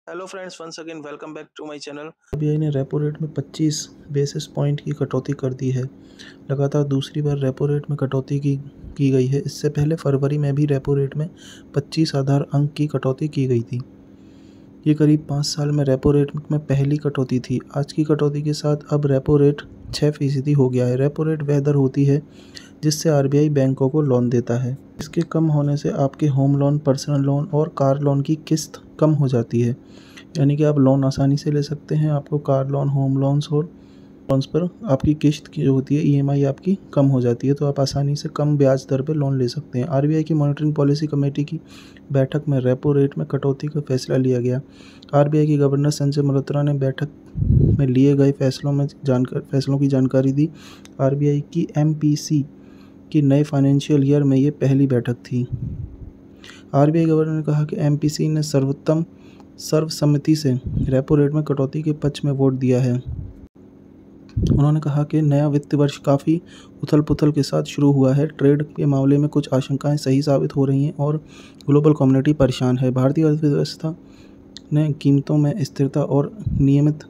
Hello friends, once again welcome back to my channel. RBI ने repo rate में 25 basis point की कटौती कर दी है। लगातार दूसरी बार रेपो रेट में कटौती की गई है। इससे पहले फरवरी में भी रेपो रेट में 25 आधार अंक की कटौती की गई थी। ये करीब 5 साल में रेपो रेट में पहली कटौती थी। आज की कटौती के साथ अब रेपो रेट 6% हो गया है। रेपो रेट वह दर होती है जिससे आरबीआई बैंकों को लोन देता है। इसके कम होने से आपके होम लोन, पर्सनल लोन और कार लोन की किस्त कम हो जाती है। यानी कि आप लोन आसानी से ले सकते हैं। आपको कार लोन, होम लोन्स और लोन्स पर आपकी किस्त की जो होती है ईएमआई आपकी कम हो जाती है, तो आप आसानी से कम ब्याज दर पर लोन ले सकते हैं। आरबीआई की मॉनिटरिंग पॉलिसी कमेटी की बैठक में रेपो रेट में कटौती का फैसला लिया गया। आरबीआई के गवर्नर संजय मल्होत्रा ने बैठक में लिए गए फैसलों की जानकारी दी। आरबीआई की एमपीसी की नए फाइनेंशियल ईयर में ये पहली बैठक थी। आरबीआई गवर्नर ने कहा कि एमपीसी ने सर्वसम्मति से रेपो रेट में कटौती के पक्ष में वोट दिया है। उन्होंने कहा कि नया वित्त वर्ष काफ़ी उथल-पुथल के साथ शुरू हुआ है। ट्रेड के मामले में कुछ आशंकाएं सही साबित हो रही हैं और ग्लोबल कम्युनिटी परेशान है। भारतीय अर्थव्यवस्था ने कीमतों में स्थिरता और नियमित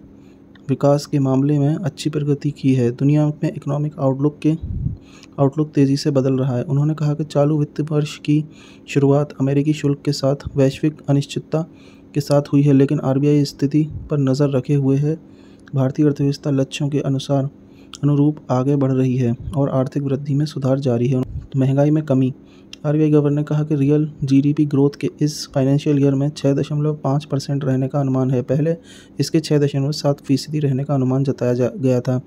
विकास के मामले में अच्छी प्रगति की है। दुनिया में इकोनॉमिक आउटलुक तेज़ी से बदल रहा है। उन्होंने कहा कि चालू वित्त वर्ष की शुरुआत अमेरिकी शुल्क के साथ वैश्विक अनिश्चितता के साथ हुई है, लेकिन आरबीआई स्थिति पर नज़र रखे हुए है। भारतीय अर्थव्यवस्था लक्ष्यों के अनुरूप आगे बढ़ रही है और आर्थिक वृद्धि में सुधार जारी है। महंगाई में कमी। आरबीआई गवर्नर ने कहा कि रियल जीडीपी ग्रोथ के इस फाइनेंशियल ईयर में 6.5% रहने का अनुमान है। पहले इसके 6.7% रहने का अनुमान जताया गया था।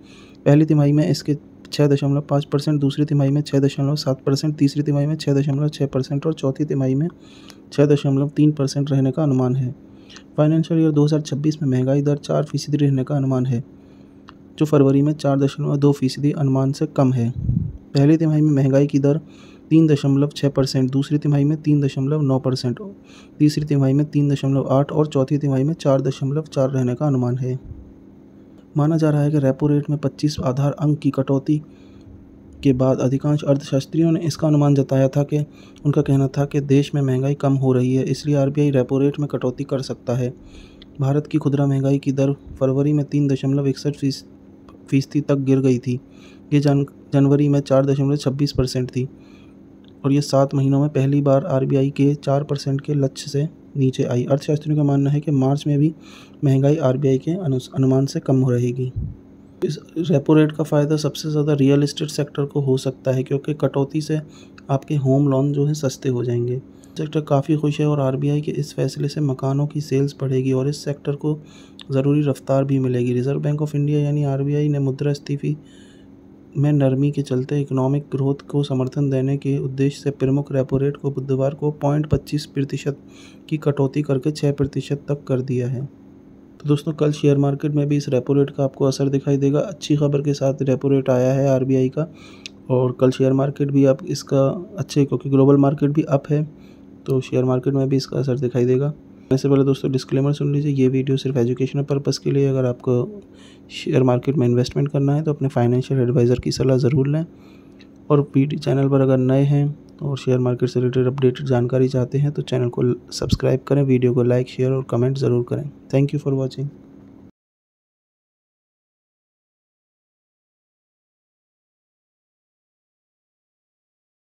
पहली तिमाही में इसके 6.5%, दूसरी तिमाही में 6.7%, तीसरी तिमाही में 6.6% और चौथी तिमाही में 6.3% रहने का अनुमान है। फाइनेंशियल ईयर 2026 में महंगाई दर 4% रहने का अनुमान है, जो फरवरी में 4.2% अनुमान से कम है। पहली तिमाही में महंगाई की दर 3.6%, दूसरी तिमाही में 3.9%, तीसरी तिमाही में 3.8% और चौथी तिमाही में 4.4% रहने का अनुमान है। माना जा रहा है कि रेपो रेट में 25 आधार अंक की कटौती के बाद अधिकांश अर्थशास्त्रियों ने इसका अनुमान जताया था कि उनका कहना था कि देश में महंगाई कम हो रही है, इसलिए आरबीआई रेपो रेट में कटौती कर सकता है। भारत की खुदरा महंगाई की दर फरवरी में 3.61% तक गिर गई थी। ये जनवरी में 4.26% थी और ये 7 महीनों में पहली बार आरबीआई के 4% के लक्ष्य से नीचे आई। अर्थशास्त्रियों का मानना है कि मार्च में भी महंगाई आरबीआई के अनुमान से कम हो रहेगी। इस रेपो रेट का फ़ायदा सबसे ज़्यादा रियल एस्टेट सेक्टर को हो सकता है, क्योंकि कटौती से आपके होम लोन जो है सस्ते हो जाएंगे। सेक्टर काफ़ी खुश है और आरबीआई के इस फैसले से मकानों की सेल्स बढ़ेगी और इस सेक्टर को ज़रूरी रफ्तार भी मिलेगी। रिजर्व बैंक ऑफ इंडिया यानी आरबीआई ने मुद्रास्फीति में नरमी के चलते इकोनॉमिक ग्रोथ को समर्थन देने के उद्देश्य से प्रमुख रेपो रेट को बुधवार को 0.25% की कटौती करके 6% तक कर दिया है। तो दोस्तों, कल शेयर मार्केट में भी इस रेपो रेट का आपको असर दिखाई देगा। अच्छी खबर के साथ रेपो रेट आया है आरबीआई का और कल शेयर मार्केट भी आप इसका क्योंकि ग्लोबल मार्केट भी अप है, तो शेयर मार्केट में भी इसका असर दिखाई देगा। इससे पहले दोस्तों डिस्क्लेमर सुन लीजिए, ये वीडियो सिर्फ एजुकेशनल पर्पज़ के लिए। अगर आपको शेयर मार्केट में इन्वेस्टमेंट करना है तो अपने फाइनेंशियल एडवाइज़र की सलाह ज़रूर लें। और चैनल पर अगर नए हैं और शेयर मार्केट से रिलेटेड अपडेटेड जानकारी चाहते हैं तो चैनल को सब्सक्राइब करें, वीडियो को लाइक, शेयर और कमेंट ज़रूर करें। Thank you for watching.